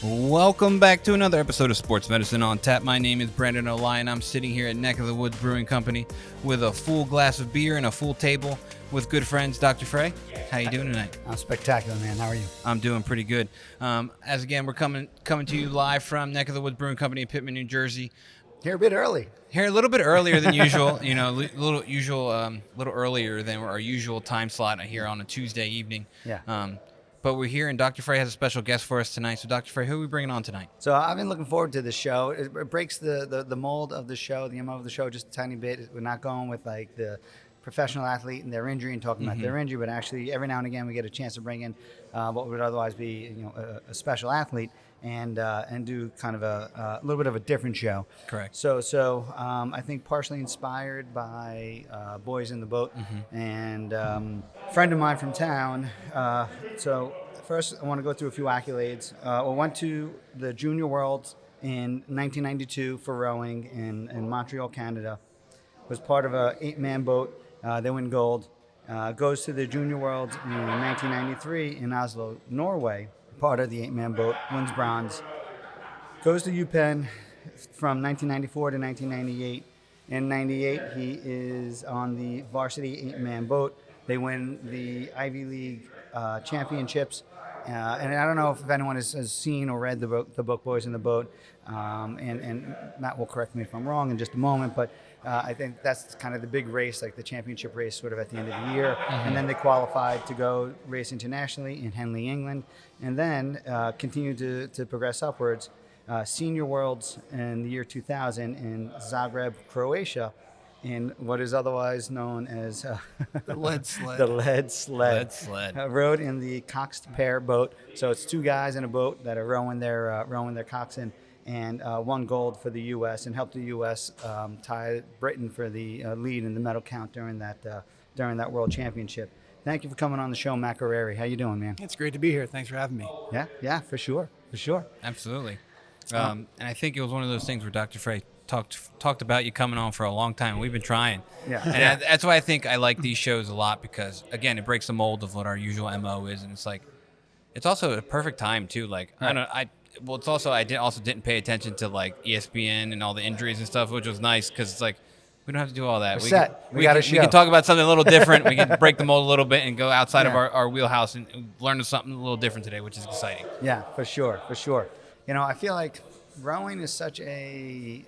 Welcome back to another episode of Sports Medicine on Tap. My name is Brandon O'Lyon. I'm sitting here at Neck of the Woods Brewing Company with a full glass of beer and a full table with good friends. Dr. Frey, how you doing tonight? I'm spectacular, man. How are you? I'm doing pretty good. As again, we're coming to you live from Neck of the Woods Brewing Company in Pittman, New Jersey. Here a bit early. Here a little bit earlier than usual. Little earlier than our usual time slot here on a Tuesday evening. Yeah. But we're here, and Dr. Frey has a special guest for us tonight. So, Dr. Frey, who are we bringing on tonight? So I've been looking forward to this show. It breaks the mold of the show, the MO of the show, just a tiny bit. We're not going with like the professional athlete and their injury and talking about their injury, but actually every now and again we get a chance to bring in what would otherwise be a special athlete and do kind of a little bit of a different show. Correct. So I think partially inspired by Boys in the Boat and a friend of mine from town. So first I want to go through a few accolades. I went to the Junior Worlds in 1992 for rowing in Montreal, Canada. Was part of a 8-man boat. They win gold. Goes to the Junior Worlds in 1993 in Oslo, Norway. Part of the 8-man boat, wins bronze. Goes to UPenn from 1994 to 1998. In 98, he is on the varsity 8-man boat. They win the Ivy League championships. And I don't know if anyone has seen or read the book Boys in the Boat. And Matt will correct me if I'm wrong in just a moment, but I think that's kind of the big race, like the championship race sort of at the end of the year. And then they qualified to go race internationally in Henley, England, and then continue to progress upwards. Senior Worlds in the year 2000 in Zagreb, Croatia, in what is otherwise known as The lead sled. The lead sled. Lead sled. Rowed in the coxed pair boat. So it's two guys in a boat that are rowing their coxswain, and won gold for the U.S. and helped the U.S. Tie Britain for the lead in the medal count during that World Championship. Thank you for coming on the show, Matthew Guerrieri. How you doing, man? It's great to be here. Thanks for having me. Yeah, for sure. Absolutely. And I think it was one of those things where Dr. Frey talked about you coming on for a long time. We've been trying. Yeah. And that's why I think I like these shows a lot, because, again, it breaks the mold of what our usual MO is. And it's like, it's also a perfect time, too. Like, Right. It's also, I didn't pay attention to, like, ESPN and all the injuries and stuff, which was nice, because it's like, we don't have to do all that. We're set. We got a show. We can talk about something a little different. We can break the mold a little bit and go outside of Yeah. our wheelhouse and learn something a little different today, which is exciting. Yeah, for sure. I feel like rowing is such a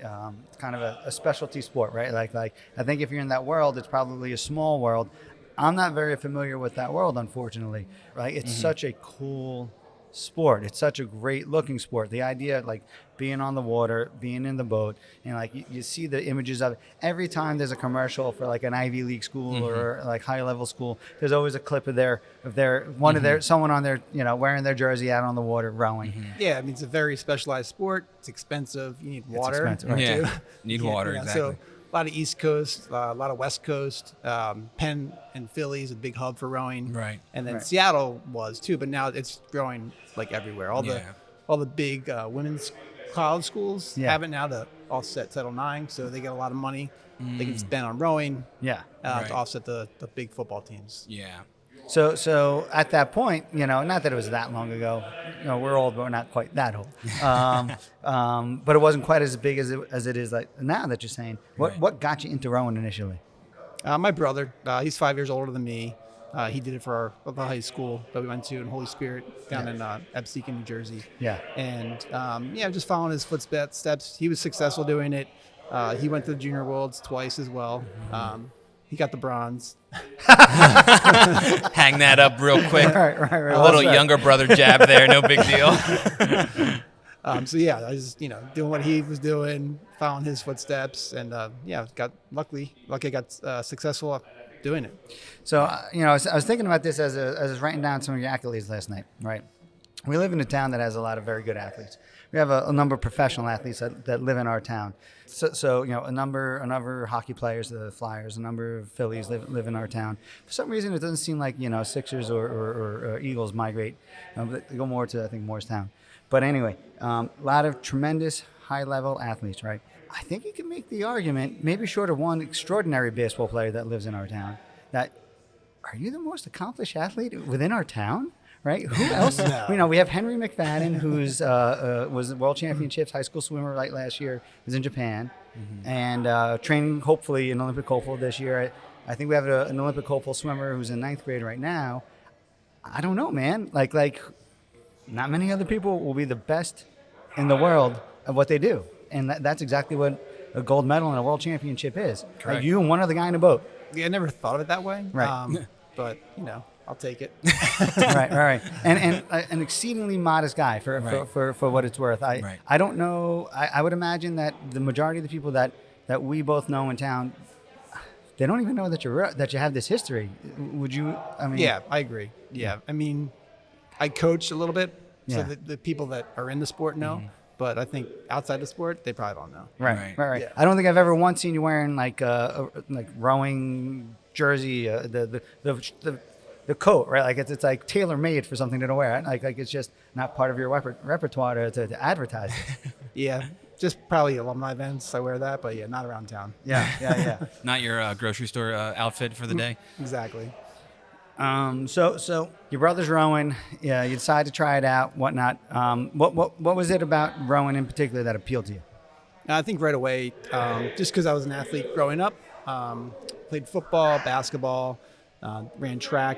kind of a specialty sport, right? Like I think if you're in that world, it's probably a small world. I'm not very familiar with that world, unfortunately, right? It's such a cool sport. It's such a great looking sport. The idea of like being on the water, being in the boat, and like you see the images of it. Every time there's a commercial for like an Ivy League school or like high level school, there's always a clip of someone on their, wearing their jersey out on the water rowing. Yeah, I mean, it's a very specialized sport. It's expensive. You need water. expensive, right. Yeah, too. need water, exactly. So a lot of East Coast, a lot of West Coast. Penn and Philly is a big hub for rowing. Right. And then Right. Seattle was too, but now it's growing like everywhere. All the big women's college schools have it now to offset Title IX, so they get a lot of money they can spend on rowing Yeah. Right. to offset the big football teams. Yeah. So at that point, not that it was that long ago. We're old, but we're not quite that old. But it wasn't quite as big as it is like now that you're saying. What got you into rowing initially? My brother, he's 5 years older than me. He did it for the high school that we went to in Holy Spirit down in Absecon, New Jersey. Yeah. And just following his footsteps. He was successful doing it. He went to the Junior Worlds twice as well. He got the bronze. Hang that up real quick. Right. A little younger brother jab there, no big deal. I was doing what he was doing, following his footsteps, and got lucky got successful doing it. So I was thinking about this as I was writing down some of your accolades last night. Right. We live in a town that has a lot of very good athletes. We have a number of professional athletes that live in our town. So a number of hockey players, the Flyers, a number of Phillies live in our town. For some reason, it doesn't seem like Sixers or Eagles migrate. They go more to, I think, Morristown. But anyway, a lot of tremendous high-level athletes, right? I think you can make the argument, maybe short of one extraordinary baseball player that lives in our town, that are you the most accomplished athlete within our town? right? Who else? No. We have Henry McFadden, who's was World Championships high school swimmer right last year. Was in Japan, and training hopefully an Olympic hopeful this year. I think we have an Olympic hopeful swimmer who's in 9th grade right now. I don't know, man. Like not many other people will be the best in the world at what they do, and that's exactly what a gold medal in a world championship is. Correct. Like you and one other guy in a boat. Yeah, I never thought of it that way. Right. But I'll take it. right. And an exceedingly modest guy for what it's worth. I don't know. I would imagine that the majority of the people that we both know in town, they don't even know that you have this history. Would you? I mean, Yeah, I agree. Yeah, I mean, I coach a little bit, so Yeah. the people that are in the sport know. But I think outside the sport, they probably don't know. Right. Yeah. I don't think I've ever once seen you wearing like rowing jersey, the coat, right? Like it's like tailor made for something to wear. Like it's just not part of your repertoire to advertise it. Yeah, just probably alumni events. I wear that, but yeah, not around town. Yeah. Not your grocery store outfit for the day. Exactly. So your brother's rowing. Yeah, you decide to try it out, whatnot. What was it about rowing in particular that appealed to you? I think right away, just because I was an athlete growing up, played football, basketball, ran track,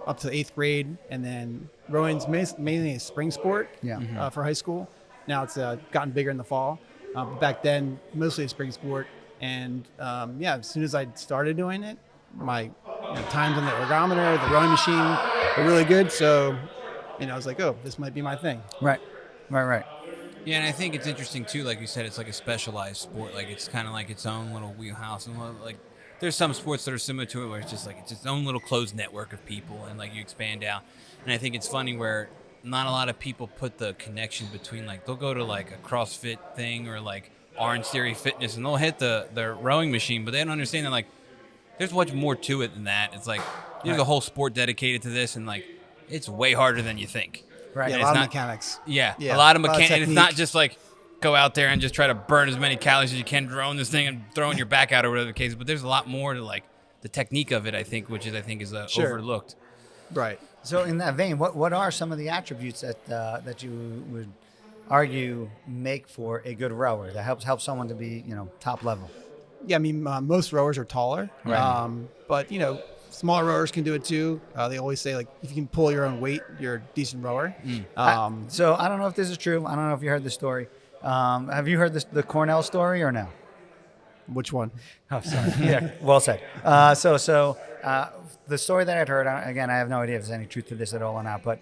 up to 8th grade, and then rowing's mainly a spring sport. Yeah. For high school. Now it's gotten bigger in the fall. But back then, mostly a spring sport. And as soon as I started doing it, my times on the ergometer, the rowing machine were really good. So, I was like, oh, this might be my thing. Right. Yeah, and I think it's interesting too. Like you said, it's like a specialized sport. Like it's kind of like its own little wheelhouse, and like there's some sports that are similar to it, where it's just like it's its own little closed network of people, and like you expand out. And I think it's funny where not a lot of people put the connection between, like, they'll go to like a CrossFit thing or like Orange Theory Fitness, and they'll hit the rowing machine, but they don't understand that like there's much more to it than that. It's like there's a whole sport dedicated to this, and like it's way harder than you think. Right. Yeah, And a lot it's of mechanics. Yeah, Yeah, a lot of a lot of mechanics. It's not technique. just like go out there and just try to burn as many calories as you can throwing this thing and throwing your back out or whatever the case. But there's a lot more to like the technique of it, I think, which is Sure. overlooked. Right. So in that vein, what are some of the attributes that you would argue make for a good rower that helps someone to be top level? Yeah, I mean, most rowers are taller. Right. But, smaller rowers can do it too. They always say, like, if you can pull your own weight, you're a decent rower. So I don't know if this is true. I don't know if you heard this story. Have you heard the Cornell story or no? Which one? Oh, sorry. Yeah, well said. The story that I'd heard, again, I have no idea if there's any truth to this at all or not, but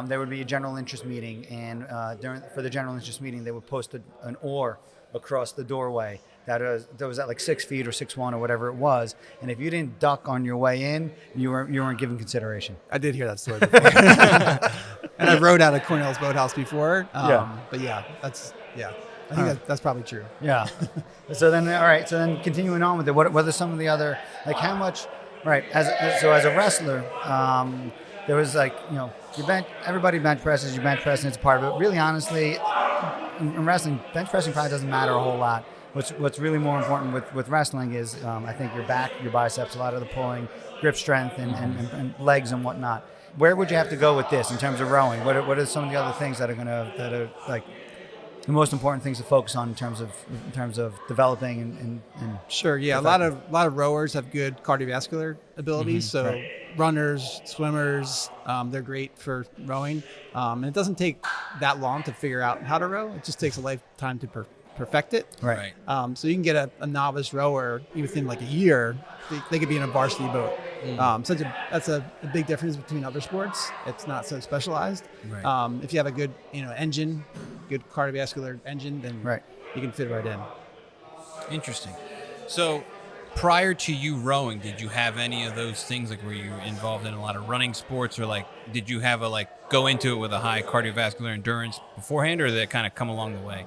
there would be a general interest meeting, and for the general interest meeting, they would post an oar across the doorway that was at like 6 feet or 6'1" or whatever it was, and if you didn't duck on your way in, you weren't given consideration. I did hear that story before. And I rowed out of Cornell's boathouse before. But yeah, I think that's probably true. Yeah. So then continuing on with it, what are some of the other, like how much, right, as a wrestler, there was like, everybody bench presses, you bench press, and it's a part of it. Really, honestly, in wrestling, bench pressing probably doesn't matter a whole lot. What's really more important with wrestling is, I think, your back, your biceps, a lot of the pulling, grip strength, and legs and whatnot. Where would you have to go with this in terms of rowing? What are some of the other things that are like the most important things to focus on in terms of developing and Sure, yeah. A lot of rowers have good cardiovascular abilities. So runners, swimmers, they're great for rowing. And it doesn't take that long to figure out how to row. It just takes a lifetime to perfect it. Right. So you can get a novice rower within like a year. They could be in a varsity boat. That's a big difference between other sports. It's not so specialized. Right. If you have a good engine, good cardiovascular engine, then you can fit right in. Interesting. So prior to you rowing, did you have any of those things? Like, were you involved in a lot of running sports, or like did you have go into it with a high cardiovascular endurance beforehand, or did it kind of come along the way?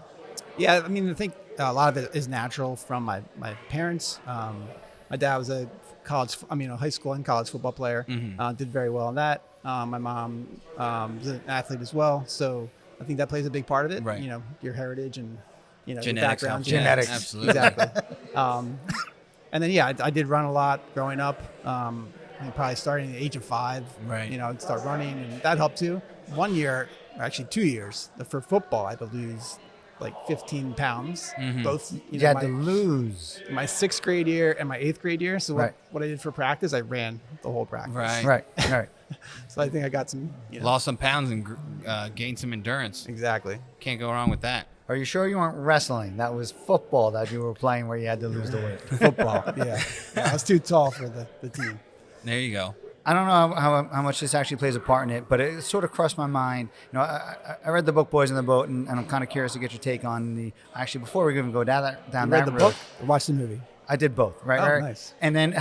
Yeah, I mean, I think a lot of it is natural from my parents. My dad was a high school and college football player. Did very well in that. My mom was an athlete as well, so I think that plays a big part of it. Right. Your heritage and your Genetics, background. absolutely. Exactly. And then I did run a lot growing up. probably starting at the age of 5. Right. I'd start running, and that helped too. 1 year, actually 2 years, for football, I had to lose like 15 pounds. Both, You had to lose. my 6th grade year and my 8th grade year. So Right. what I did for practice, I ran the whole practice. Right. Right. So I think I got some. Lost some pounds and gained some endurance. Exactly. Can't go wrong with that. Are you sure you weren't wrestling? That was football that you were playing where you had to lose the weight. Football. Yeah. I was too tall for the team. There you go. I don't know how much this actually plays a part in it, but it sort of crossed my mind. I read the book Boys in the Boat, and I'm kind of curious to get your take on the. Actually, before we even go down You that read the road, book or watched the movie? I did both. Right. Oh, right. nice. And then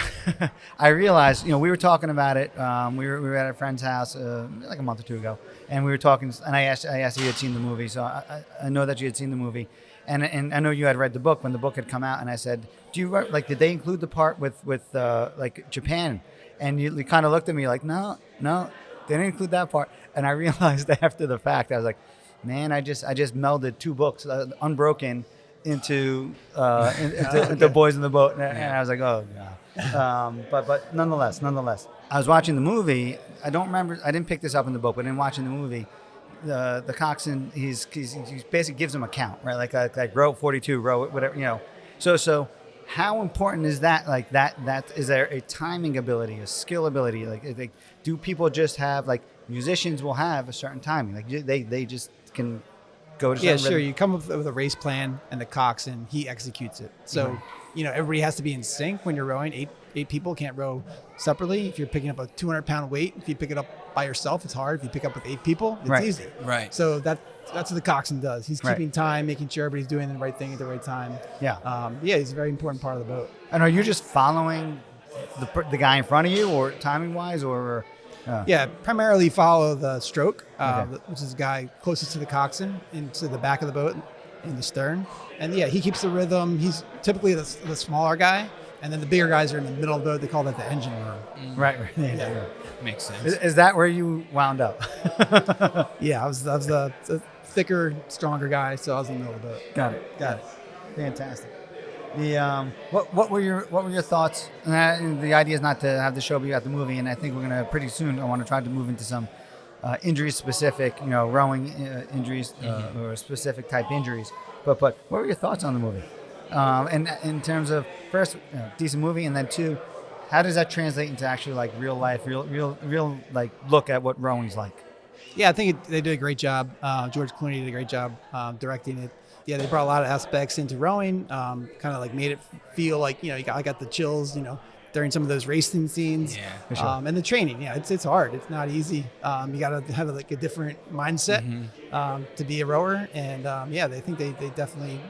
I realized, we were talking about it. We were at a friend's house like a month or two ago, and we were talking. And I asked if you had seen the movie, so I know that you had seen the movie. And I know you had read the book when the book had come out, and I said, did they include the part with like Japan? And you kind of looked at me like, no, they didn't include that part. And I realized after the fact, I was like, man, I just melded 2 books, Unbroken, into Boys in the Boat, and I was like, oh god. But nonetheless, I was watching the movie. I don't remember. I didn't pick this up in the book, but in watching the movie, the coxswain, he basically gives him a count, right? Like row 42, row whatever, So how important is that? Like that is there a timing ability, a skill ability? Like do people just have, like musicians will have a certain timing? Like they just can go to Yeah, certain sure. rhythm? You come up with a race plan, and the coxswain, he executes it. So, everybody has to be in sync when you're rowing. Eight people can't row separately. If you're picking up a 200-pound weight, if you pick it up by yourself, it's hard. If you pick up with 8 people, it's Right. easy. Right. So that's what the coxswain does. He's Right. keeping time, making sure everybody's doing the right thing at the right time. Yeah. He's a very important part of the boat. And are you just following the guy in front of you, or timing wise, or? Yeah, primarily follow the stroke, Okay. which is the guy closest to the coxswain, into the back of the boat, in the stern. And he keeps the rhythm. He's typically the smaller guy, and then the bigger guys are in the middle of the boat. They call that the engine room. Right. Yeah. Makes sense. Is that where you wound up? Yeah, I was the thicker, stronger guy, so I was in the middle of the boat. Got it. Fantastic. The what were your thoughts? And the idea is not to have the show be about the movie, and I think we're gonna pretty soon. I want to try to move into some injury specific, rowing injuries or specific type injuries. But what were your thoughts on the movie? And in terms of first, decent movie, and then 2, how does that translate into actually like real life, real like look at what rowing's like? Yeah, I think they did a great job. George Clooney did a great job directing it. Yeah, they brought a lot of aspects into rowing, kind of like made it feel like, I got the chills, during some of those racing scenes. Yeah. For sure. And the training, it's hard. It's not easy. You got to have like a different mindset to be a rower. And I think they definitely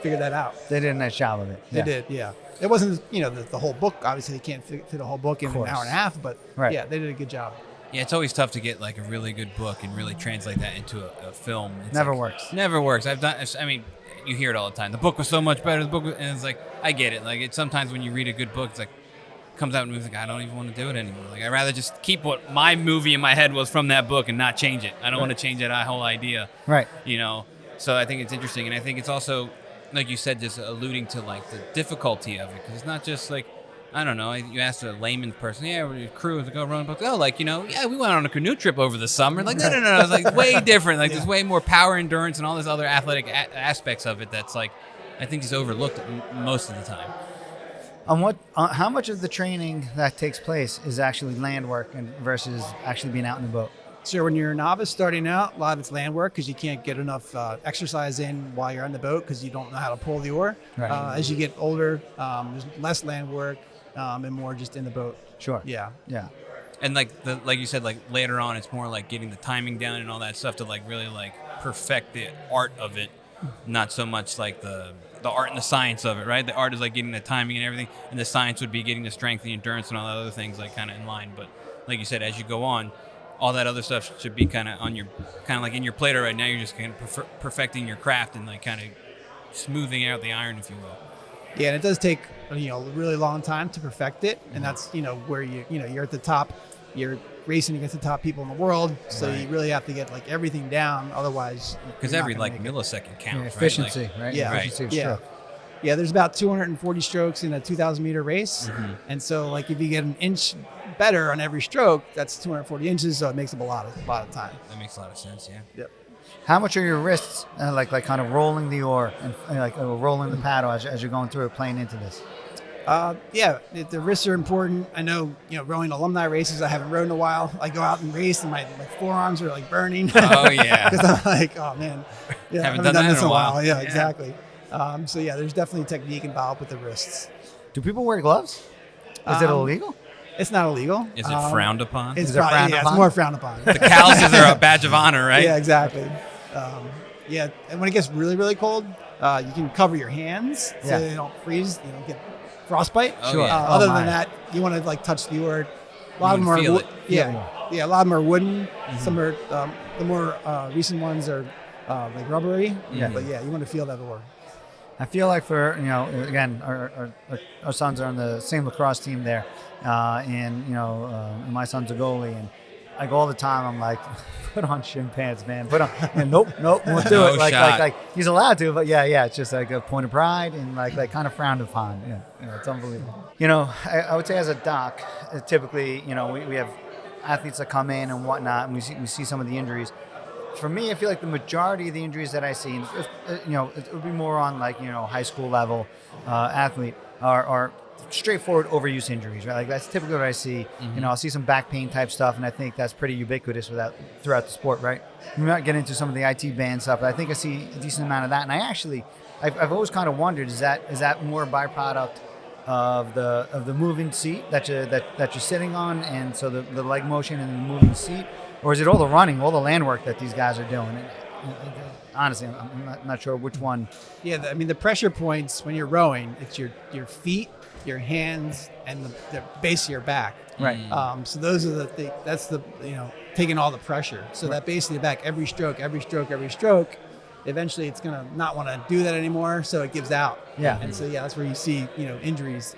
figured that out. They did a nice job of it. They did, yeah. It wasn't, the whole book. Obviously, they can't fit a whole book in an course. hour and a half, but Right. yeah, they did a good job. Yeah, it's always tough to get like a really good book and really translate that into a film. It's Never like, works. Never works. I mean, you hear it all the time. The book was so much better. And it's like, I get it. Like, it's sometimes when you read a good book, it's like, comes out and movies like, I don't even want to do it anymore. Like, I'd rather just keep what my movie in my head was from that book and not change it. I don't want to change that whole idea. Right. So I think it's interesting. And I think it's also, like you said, just alluding to like the difficulty of it. Because it's not just like, I don't know. You asked a layman person, we're crew to go run boats. Oh, like, we went on a canoe trip over the summer. Like, no. It's like way different. Like, there's way more power, endurance, and all this other athletic aspects of it that's like, I think is overlooked most of the time. How much of the training that takes place is actually land work versus actually being out in the boat? So when you're a novice starting out, a lot of it's land work because you can't get enough exercise in while you're on the boat because you don't know how to pull the oar. Right. As you get older, there's less land work and more just in the boat. Sure. Yeah. And like you said, like later on, it's more like getting the timing down and all that stuff to like really like perfect the art of it, not so much like the art and the science of it, right? The art is like getting the timing and everything, and the science would be getting the strength, the endurance, and all the other things like kind of in line. But like you said, as you go on, all that other stuff should be kind of like in your Play-Doh right now. You're just kind of perfecting your craft and like kind of smoothing out the iron, if you will. Yeah, and it does take a really long time to perfect it, and that's where you're at the top, you're racing against the top people in the world, so Right. you really have to get like everything down, otherwise. Because every like millisecond counts, efficiency, right? Like, right? Yeah. Efficiency of Yeah. stroke. Yeah, there's about 240 strokes in a 2,000 meter race, and so like if you get an inch get better on every stroke, that's 240 inches, so it makes up a lot of time. That makes a lot of sense. Yeah. Yep. How much are your wrists like kind of rolling the oar and like rolling the paddle as you're going through it, playing into this? The wrists are important. I know, rowing alumni races, I haven't rowed in a while. I go out and race, and my forearms are like burning. Oh yeah. Because I'm like, oh man, yeah, Haven't done that this in a while. Yeah, exactly. So yeah, there's definitely technique involved with the wrists. Do people wear gloves? Is it illegal? It's not illegal. Is it frowned upon? It's Is it frowned it's upon? more frowned upon. The calluses are a badge of honor, right? Yeah, exactly. And when it gets really, really cold, you can cover your hands so Yeah. they don't freeze. You don't get frostbite. Oh, Sure. yeah. Other my. than that, you want to like touch the oar. A lot of them would are feel wood. it. Yeah. A lot of them are wooden. Some are the more recent ones are like rubbery. Yeah. But yeah, you want to feel that oar. I feel like for, again, our sons are on the same lacrosse team there. And my son's a goalie. And like all the time, I'm like, put on shin pants, man. Put on. And nope, won't do No it. shot. Like he's allowed to, but yeah, it's just like a point of pride and like kind of frowned upon. Yeah, it's unbelievable. I would say as a doc, typically, we have athletes that come in and whatnot, and we see some of the injuries. For me, I feel like the majority of the injuries that I see, it would be more on like, high school level athlete are straightforward overuse injuries, right? Like that's typically what I see. I'll see some back pain type stuff, and I think that's pretty ubiquitous throughout the sport, right? We might get into some of the IT band stuff, but I think I see a decent amount of that. And I've always kind of wondered, is that more a byproduct of the moving seat that you're sitting on, and so the leg motion and the moving seat, or is it all the running, all the land work that these guys are doing? And honestly, I'm not sure which one. Yeah, the pressure points when you're rowing, it's your feet, your hands, and the base of your back. Right. So those are that's taking all the pressure. So that base of the back, every stroke, eventually it's going to not want to do that anymore, so it gives out. Yeah. And so, yeah, that's where you see, injuries.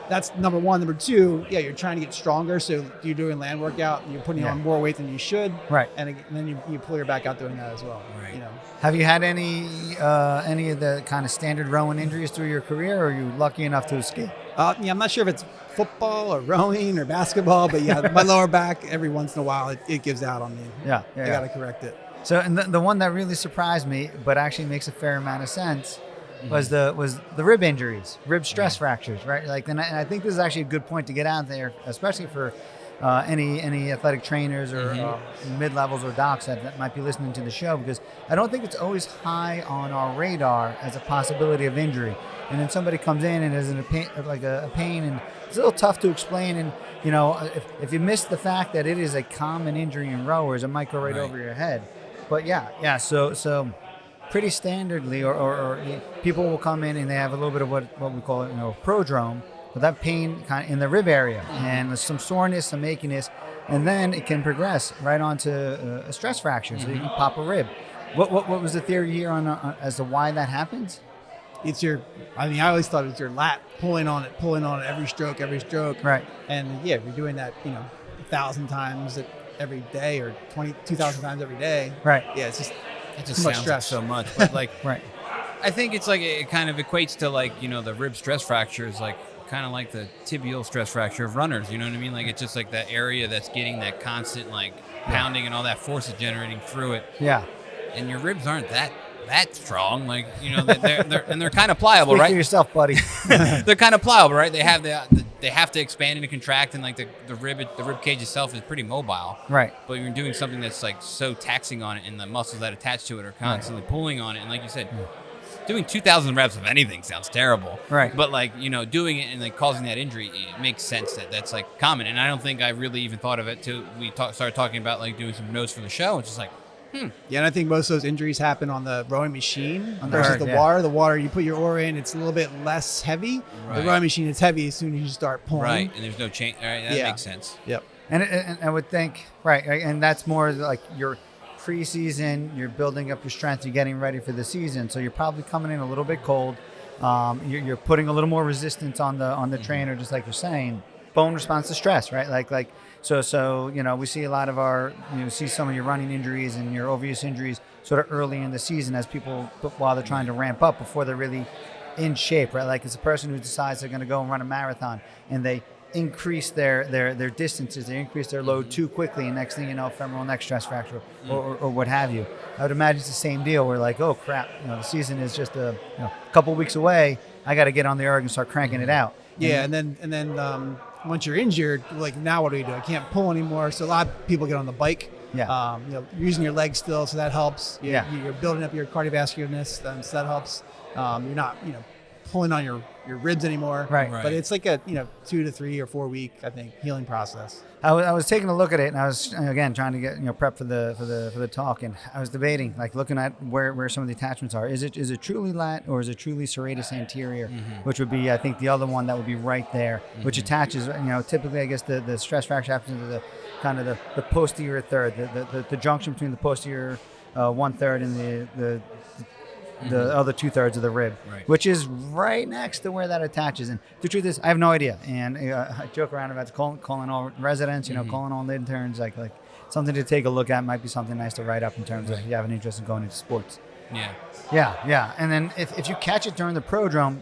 That's number one. Number two, yeah, you're trying to get stronger, so you're doing land workout, and you're putting on more weight than you should. Right. And then you pull your back out doing that as well. Right. Have you had any of the kind of standard rowing injuries through your career, or are you lucky enough to escape? I'm not sure if it's football or rowing or basketball, but yeah, my lower back, every once in a while, it gives out on me. Yeah. I got to correct it. So, and the one that really surprised me, but actually makes a fair amount of sense, was the rib injuries, rib stress fractures, right? Like, and I think this is actually a good point to get out there, especially for any athletic trainers or mid-levels or docs that might be listening to the show, because I don't think it's always high on our radar as a possibility of injury. And then somebody comes in and is in a pain, and it's a little tough to explain. And if you miss the fact that it is a common injury in rowers, it might go right over your head. But yeah. So pretty standardly, or people will come in and they have a little bit of what we call prodrome, but that pain kind of in the rib area, and there's some soreness, some achiness, and then it can progress right onto a stress fracture. So you can pop a rib. What was the theory here on as to why that happens? It's I always thought it was your lat pulling on it every stroke. Right. And yeah, if you're doing that, 1,000 times every day or 2,000 times every day. Right. Yeah, it's just It just too much sounds stress. so much, but like, Right. I think it's like it kind of equates to like the rib stress fracture is like kind of like the tibial stress fracture of runners. You know what I mean? Like it's just like that area that's getting that constant like pounding and all that force is generating through it. Yeah. And your ribs aren't that strong, like they're kind of pliable, Speak right? for yourself, buddy. They're kind of pliable, right? They have they have to expand and contract, and like the rib cage itself is pretty mobile. Right. But you're doing something that's like so taxing on it, and the muscles that attach to it are constantly pulling on it. And like you said, doing 2,000 reps of anything sounds terrible. Right. But like doing it and like causing that injury, it makes sense that that's like common. And I don't think I really even thought of it till we started talking about like doing some notes for the show. It's just like. Yeah, and I think most of those injuries happen on the rowing machine On the versus hard, the yeah. water. The water, you put your oar in, it's a little bit less heavy. Right. The rowing machine is heavy as soon as you start pulling. Right, and there's no change. All right, that makes sense. Yep. And I would think, right, and that's more like your preseason, you're building up your strength, you're getting ready for the season, so you're probably coming in a little bit cold. You're putting a little more resistance on the trainer, just like you're saying. Bone response to stress, right? Like so we see a lot of our see some of your running injuries and your overuse injuries sort of early in the season as people while they're trying to ramp up before they're really in shape, right? Like it's a person who decides they're going to go and run a marathon and they increase their distances, they increase their load too quickly, and next thing you know, femoral neck stress fracture or what have you. I would imagine it's the same deal. We're like, oh crap, the season is just a couple weeks away. I got to get on the erg and start cranking it out. Yeah, and then once you're injured, like now what do? I can't pull anymore. So a lot of people get on the bike. Yeah. You're using your legs still, so that helps. You're building up your cardiovascularness, so that helps. You're not pulling on your ribs anymore. Right. But it's like a 2 to 3 or 4 week, I think, healing process. I was taking a look at it, and I was again trying to get prep for the talk, and I was debating, like looking at where some of the attachments are. Is it truly lat or is it truly serratus anterior, which would be, I think, the other one that would be right there, which attaches. Typically, I guess the stress fracture happens to the kind of the posterior third, the junction between the posterior 1/3 and the other 2/3 of the rib, which is right next to where that attaches. And the truth is, I have no idea. And I joke around about calling all residents, calling all interns, like something to take a look at. Might be something nice to write up in terms of if you have an interest in going into sports. Yeah. And then if you catch it during the prodrome,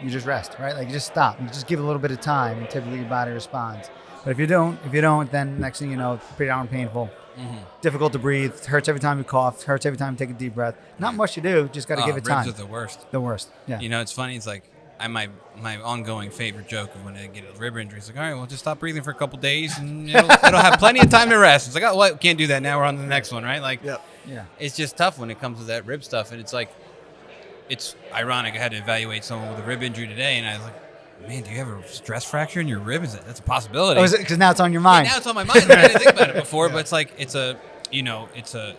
you just rest, right? Like you just stop. You just give it a little bit of time, and typically your body responds. But if you don't, then next thing you know, it's pretty darn painful. Difficult to breathe. Hurts every time you cough. Hurts every time you take a deep breath. Not much to do. Just got to give it time. Ribs are the worst. The worst. Yeah. It's funny. It's like my ongoing favorite joke of when I get a rib injury. It's like, all right, well, just stop breathing for a couple days, and it'll have plenty of time to rest. It's like, oh, what? Can't do that now. We're on to the next one, right? Like, yeah. It's just tough when it comes to that rib stuff, and it's like, it's ironic. I had to evaluate someone with a rib injury today, and I was like, man, do you have a stress fracture in your rib? That's a possibility. Oh, is it? Because now it's on your mind. Yeah, now it's on my mind. I didn't think about it before, but it's like it's a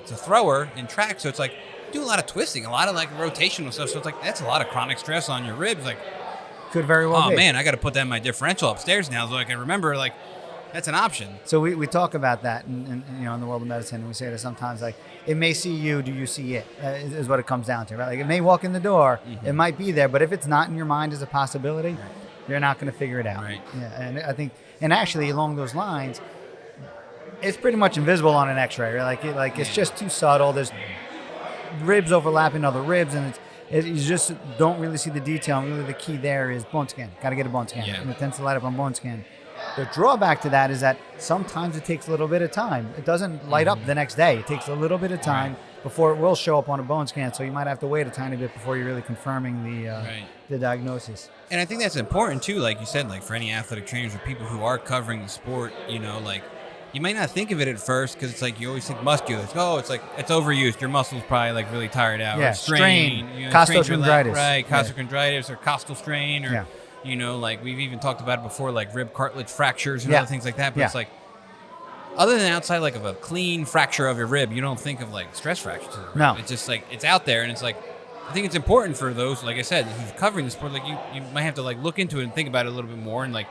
thrower in track, so it's like do a lot of twisting, a lot of like rotational stuff. So it's like that's a lot of chronic stress on your ribs. Like, could very well be. Oh man, I got to put that in my differential upstairs now, so I can remember. Like, that's an option. So we talk about that in the world of medicine, and we say that sometimes like it may see you, do you see it? Is what it comes down to, right? Like it may walk in the door, it might be there, but if it's not in your mind as a possibility. You're not going to figure it out. Right. Yeah, and I think, and actually along those lines, it's pretty much invisible on an X-ray. Right? Like it's just too subtle. There's ribs overlapping other ribs, and you just don't really see the detail. And really, the key there is bone scan. Got to get a bone scan, and it tends to light up on bone scan. The drawback to that is that sometimes it takes a little bit of time. It doesn't light up the next day. It takes a little bit of time before it will show up on a bone scan. So you might have to wait a tiny bit before you're really confirming the diagnosis. And I think that's important too, like you said, like for any athletic trainers or people who are covering the sport, like you might not think of it at first because it's like you always think muscular. It's like it's overused. Your muscles probably like really tired out. Yeah, or strain. Costochondritis. Right, costochondritis or costal strain or like we've even talked about it before, like rib cartilage fractures and other things like that. But it's like other than outside like of a clean fracture of your rib, you don't think of like stress fractures to the rib. No. It's just like it's out there and it's like I think it's important for those, like I said, who's covering the sport. Like you might have to like look into it and think about it a little bit more, and like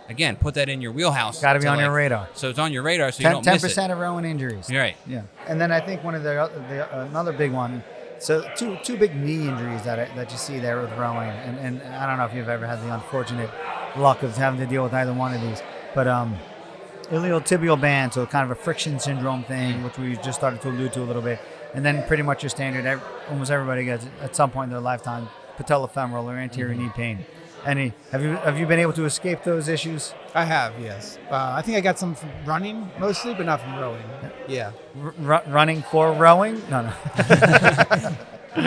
again, put that in your wheelhouse. Got to be on your radar. So it's on your radar, so you don't miss it. 10% of rowing injuries. You're right. Yeah, and then I think one of another big one. So two big knee injuries that you see there with rowing, and I don't know if you've ever had the unfortunate luck of having to deal with either one of these, but iliotibial band, so kind of a friction syndrome thing, which we just started to allude to a little bit. And then pretty much your standard, almost everybody gets at some point in their lifetime patellofemoral or anterior knee pain. Have you been able to escape those issues? I have, yes. I think I got some from running mostly, but not from rowing. Yeah. Running for rowing? No.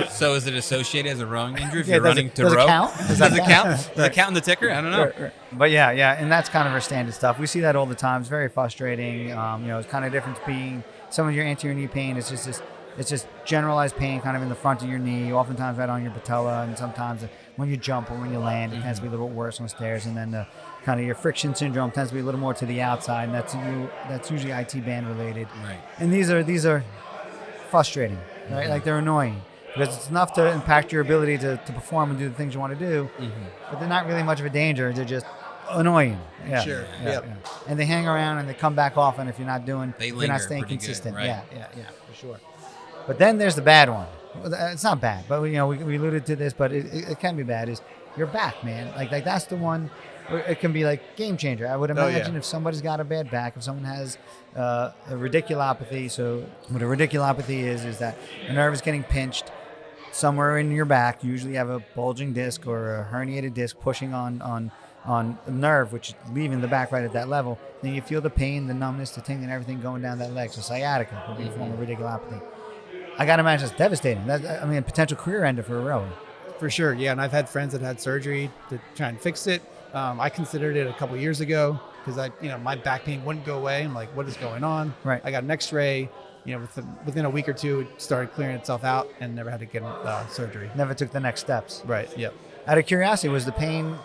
So is it associated as a rowing injury if Yeah, you're running to row? Does it count? Does it count? Does it count in the ticker? I don't know. Right. But yeah, and that's kind of our standard stuff. We see that all the time. It's very frustrating. It's kind of difference being some of your anterior knee pain is just it's just generalized pain kind of in the front of your knee, oftentimes right on your patella, and sometimes when you jump or when you land, it tends to be a little bit worse on stairs. And then kind of your friction syndrome tends to be a little more to the outside, and that's usually IT band related. Right. And these are frustrating, right? Like they're annoying because it's enough to impact your ability to perform and do the things you want to do, but they're not really much of a danger. They're just annoying. Yeah. Sure. Yeah. And they hang around and they come back often if you're not if you're not staying pretty consistent. good, right? Yeah, for sure. But then there's the bad one. It's not bad, but we alluded to this, but it can be bad. Is your back, man? Like that's the one. It can be like game changer. I would imagine if somebody's got a bad back, if someone has a radiculopathy. So what a radiculopathy is that a nerve is getting pinched somewhere in your back. Usually you have a bulging disc or a herniated disc pushing on on nerve, which is leaving the back right at that level, then you feel the pain, the numbness, the tingling, everything going down that leg. So sciatica would be a form of radiculopathy. I got to imagine it's devastating. I mean, a potential career ender for a rower. For sure, yeah. And I've had friends that had surgery to try and fix it. I considered it a couple years ago because my back pain wouldn't go away. I'm like, what is going on? Right. I got an X-ray. Within a week or two, it started clearing itself out, and never had to get surgery. Never took the next steps. Right. Yep. Out of curiosity, was the pain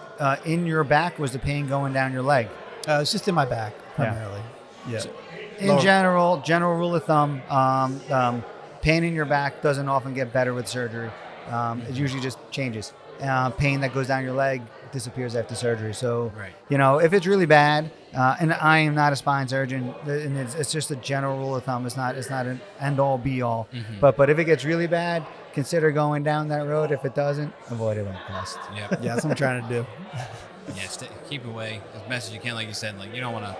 in your back? Was the pain going down your leg? It's just in my back primarily. Yeah. So in general rule of thumb, pain in your back doesn't often get better with surgery. It usually just changes. Pain that goes down your leg disappears after surgery. So, if it's really bad, and I am not a spine surgeon, and it's just a general rule of thumb. It's not an end all be all. Mm-hmm. But if it gets really bad, consider going down that road. If it doesn't, avoid it at cost. Yep. Yeah, that's what I'm trying to do. Yeah, keep away as best as you can, like you said. Like, you don't want to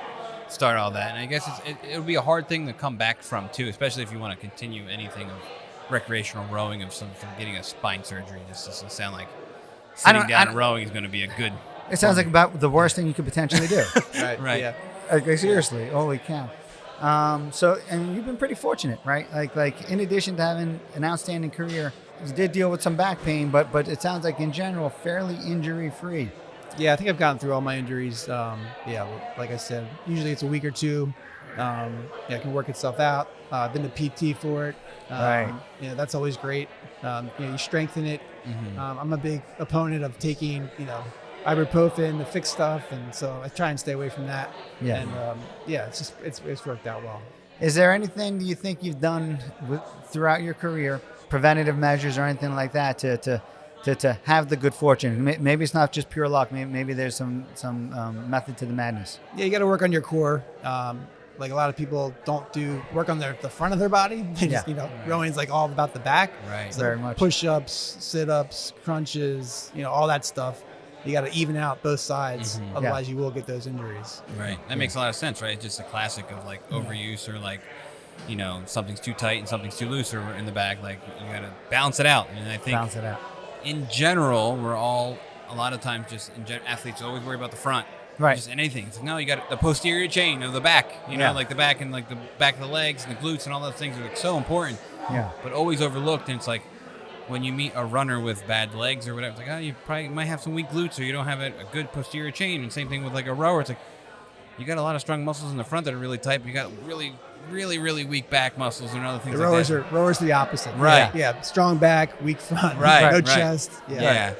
start all that. And I guess it would be a hard thing to come back from too, especially if you want to continue anything of recreational rowing from getting a spine surgery. This doesn't sound like sitting down and rowing is going to be a good. It sounds like about the worst thing you could potentially do. Right. Yeah. Like, seriously, holy cow. So, and you've been pretty fortunate, right? Like in addition to having an outstanding career, you did deal with some back pain, but it sounds like in general fairly injury free. Yeah, I think I've gotten through all my injuries. Like I said, usually it's a week or two. It can work itself out. I've been to PT for it. Right. That's always great. You strengthen it. Mm-hmm. I'm a big opponent of taking, ibuprofen to fix stuff, and so I try and stay away from that. Yeah. And it's worked out well. Is there anything you think you've done throughout your career, preventative measures or anything like that, to have the good fortune? Maybe it's not just pure luck. Maybe there's some method to the madness. Yeah, you got to work on your core. Like a lot of people don't do work on the front of their body. They just, rowing's like all about the back. Right. So Very much. Push-ups, sit-ups, crunches, all that stuff. You got to even out both sides. Mm-hmm. Otherwise, you will get those injuries. Right. That makes a lot of sense, right? It's just a classic of like overuse or like, something's too tight and something's too loose or in the back. Like you got to balance it out. And I think Balance it out. in general, we're all a lot of times athletes always worry about the front. Right. Just anything. It's like, no, you got the posterior chain of the back, like the back and like the back of the legs and the glutes and all those things are like so important. Yeah. But always overlooked. And it's like when you meet a runner with bad legs or whatever, it's like, you probably might have some weak glutes or you don't have a good posterior chain. And same thing with like a rower. It's like you got a lot of strong muscles in the front that are really tight, but you got really, really, really weak back muscles and other things The like that. rowers are the opposite. Right. Yeah. Strong back, weak front. Right. No chest. Yeah.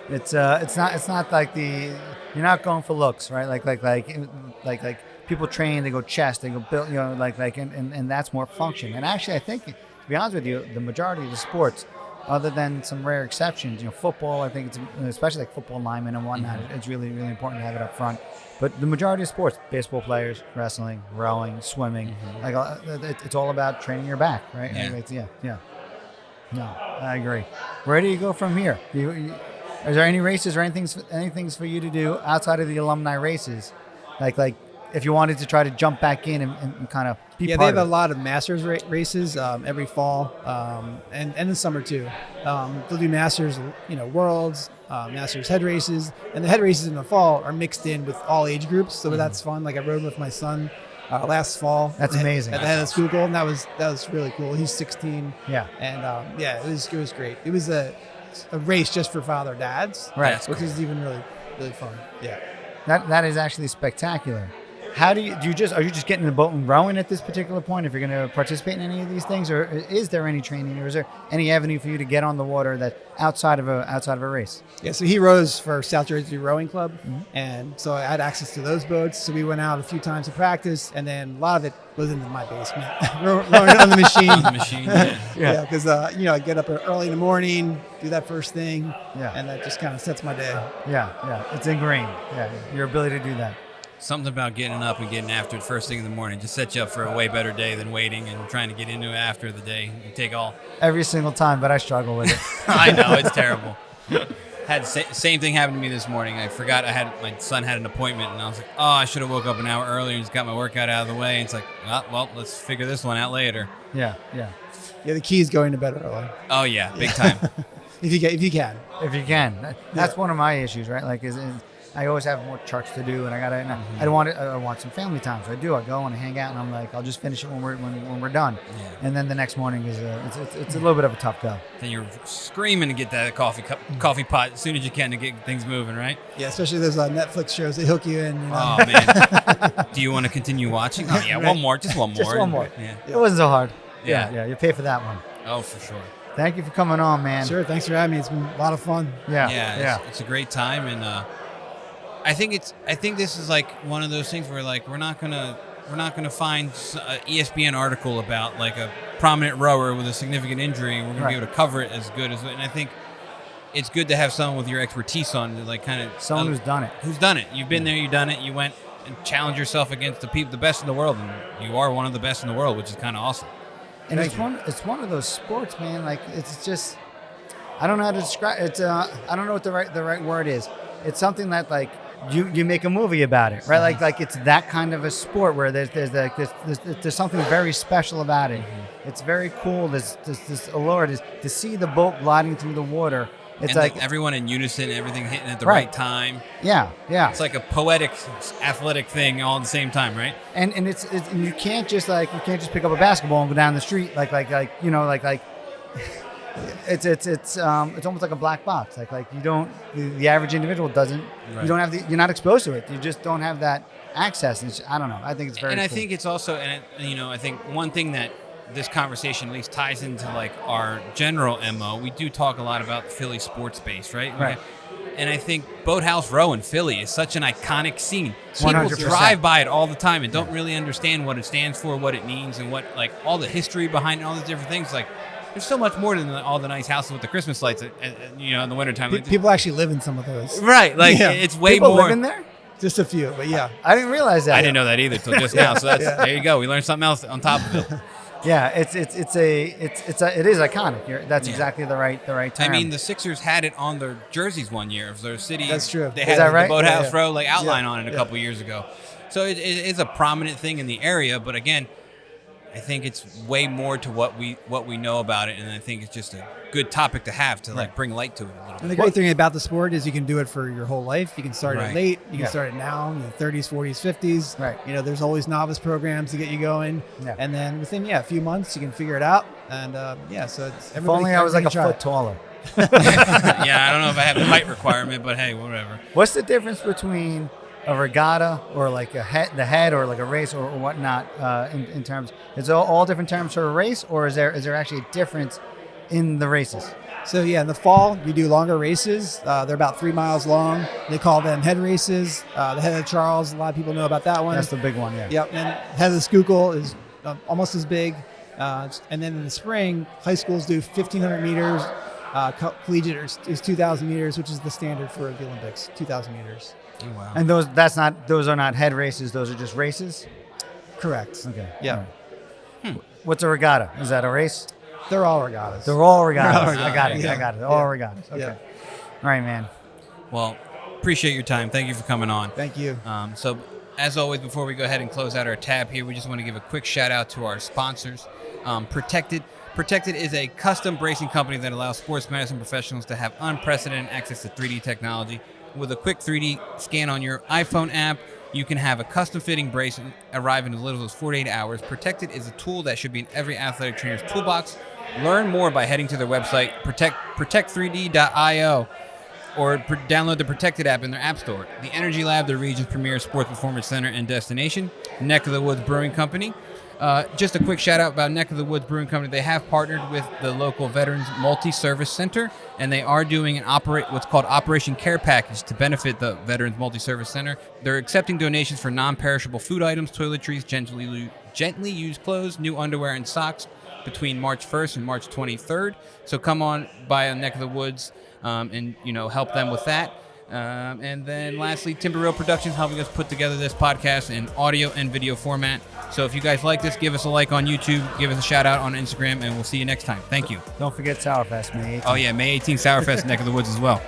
It's not like you're not going for looks, right? Like people train, they go chest, they go build, and that's more function. And actually, I think, to be honest with you, the majority of the sports, other than some rare exceptions, football, I think it's especially like football linemen and whatnot, it's really, really important to have it up front. But the majority of sports, baseball players, wrestling, rowing, swimming, it's all about training your back, right? Yeah. No, I agree. Where do you go from here? Is there any races or anything for you to do outside of the alumni races? Like if you wanted to try to jump back in and kind of be part of it? Yeah, they have a lot of Masters races every fall and in the summer too. They'll do Masters, Worlds, Masters head races. And the head races in the fall are mixed in with all age groups. So that's fun. Like I rode with my son last fall. That's amazing. At the head of school goal, and that was really cool. He's 16. Yeah. And it was great. It was a race just for father dads, Right. which is even really, really fun. Yeah. That is actually spectacular. How are you just getting in the boat and rowing at this particular point if you're going to participate in any of these things, or is there any training, or is there any avenue for you to get on the water that outside of a race? Yeah, so he rows for South Jersey Rowing Club, and so I had access to those boats. So we went out a few times to practice, and then a lot of it was in my basement, rowing on the machine. On the machine, Yeah, because I get up early in the morning, do that first thing, and that just kind of sets my day. Yeah, it's ingrained. Yeah, your ability to do that. Something about getting up and getting after it first thing in the morning just sets you up for a way better day than waiting and trying to get into it after the day. You take all. Every single time, but I struggle with it. I know, it's terrible. Same thing happened to me this morning. I forgot my son had an appointment, and I was like, I should have woke up an hour earlier and just got my workout out of the way. And it's like, well, let's figure this one out later. Yeah. Yeah, the key is going to bed early. Oh yeah, big time. If you can. If you can. That's one of my issues, right? Like, I always have more charts to do, and I want some family time. So I go and I hang out, and I'm like, I'll just finish it when we're done. Yeah. And then the next morning is it's a little bit of a tough go. Then you're screaming to get that coffee pot as soon as you can to get things moving, right? Yeah, especially those Netflix shows, they hook you in. You know? Oh man, do you want to continue watching? Oh yeah, Right. one more, just one more. Just one more. Yeah. It wasn't so hard. Yeah. Yeah, you pay for that one. Oh, for sure. Thank you for coming on, man. Sure, thanks for having me. It's been a lot of fun. Yeah. It's a great time, and I think this is like one of those things where like we're not gonna find an ESPN article about like a prominent rower with a significant injury, and we're gonna be able to cover it as good as. And I think it's good to have someone with your expertise on, like kind of Someone who's done it. Who's done it? You've been there, you've done it. You went and challenged yourself against the best in the world, and you are one of the best in the world, which is kind of awesome. And it's one of those sports, man. Like it's just, I don't know how to describe it. I don't know what the right word is. It's something that like you make a movie about it, right? Like it's that kind of a sport where there's something very special about it. Mm-hmm. It's very cool. This allure to see the boat gliding through the water. It's and like everyone in unison, everything hitting at the right time. Yeah. It's like a poetic, athletic thing all at the same time, right? And and you can't just pick up a basketball and go down the street like it's almost like a black box. Like you don't, the average individual doesn't. Right. You don't have you're not exposed to it. You just don't have that access. And I don't know. I think it's very. And I cool. think it's also, I think one thing that this conversation at least ties into like our general MO. We do talk a lot about Philly sports base, right? Right. And I think Boathouse Row in Philly is such an iconic scene. People 100%. drive by it all the time and don't really understand what it stands for, what it means, and what like all the history behind it, all these different things. Like, there's so much more than all the nice houses with the Christmas lights, in the wintertime. Like, People actually live in some of those. right? Like Yeah. it's way People more. live in there. Just a few, but yeah. I didn't realize that. I didn't know that either till just now. So there you go. We learned something else on top of it. Yeah, it is iconic. That's exactly the right term. I mean, the Sixers had it on their jerseys one year of their city. That's true. They Is had that right? the Boathouse Yeah. Row like outline Yeah. on it a couple years ago. So it is a prominent thing in the area. But again, I think it's way more to what we know about it, and I think it's just a good topic to have to like bring light to it a little And bit. the great thing about the sport is you can do it for your whole life. You can start Right. it late. You can Yeah. start it now, 30s, 40s, 50s. Right. There's always novice programs to get you going. Yeah. And then within, a few months, you can figure it out. And, so it's If only I was like a foot taller. Yeah, I don't know if I have the height requirement, but hey, whatever. What's the difference between a regatta or like the head or like a race or whatnot in terms? Is it all different terms for a race, or is there actually a difference in the races? So in the fall, you do longer races. They're about 3 miles long. They call them head races. The Head of Charles, a lot of people know about that one. That's the big one, yeah. Yep. And Head of the Schuylkill is almost as big. And then in the spring, high schools do 1,500 meters. Collegiate is 2,000 meters, which is the standard for the Olympics, 2,000 meters. Oh, wow. And those are not head races. Those are just races. Correct. Okay. Yeah. All right. What's a regatta? Is that a race? They're all regattas. They're all regattas. They're all I got it. regattas. I got it. Yeah. All regattas. Okay. Yeah. All right, man. Well, appreciate your time. Thank you for coming on. Thank you. So, as always, before we go ahead and close out our tab here, we just want to give a quick shout out to our sponsors. Protected. Protected is a custom bracing company that allows sports medicine professionals to have unprecedented access to 3D technology. With a quick 3D scan on your iPhone app, you can have a custom fitting brace arrive in as little as 48 hours. Protected is a tool that should be in every athletic trainer's toolbox. Learn more by heading to their website, protect3d.io, or download the Protected app in their app store. The Energy Lab, the region's premier sports performance center and destination. Neck of the Woods Brewing Company. Just a quick shout out about Neck of the Woods Brewing Company. They have partnered with the local Veterans Multi-Service Center, and they are doing what's called Operation Care Package to benefit the Veterans Multi-Service Center. They're accepting donations for non-perishable food items, toiletries, gently used clothes, new underwear, and socks between March 1st and March 23rd. So come on by a Neck of the Woods and help them with that. And then lastly, Timber Reel Productions helping us put together this podcast in audio and video format. So if you guys like this, give us a like on YouTube, give us a shout out on Instagram, and we'll see you next time. Thank you. Don't forget Sourfest, May 18th. Oh yeah, May 18th, Sourfest, Neck of the Woods as well.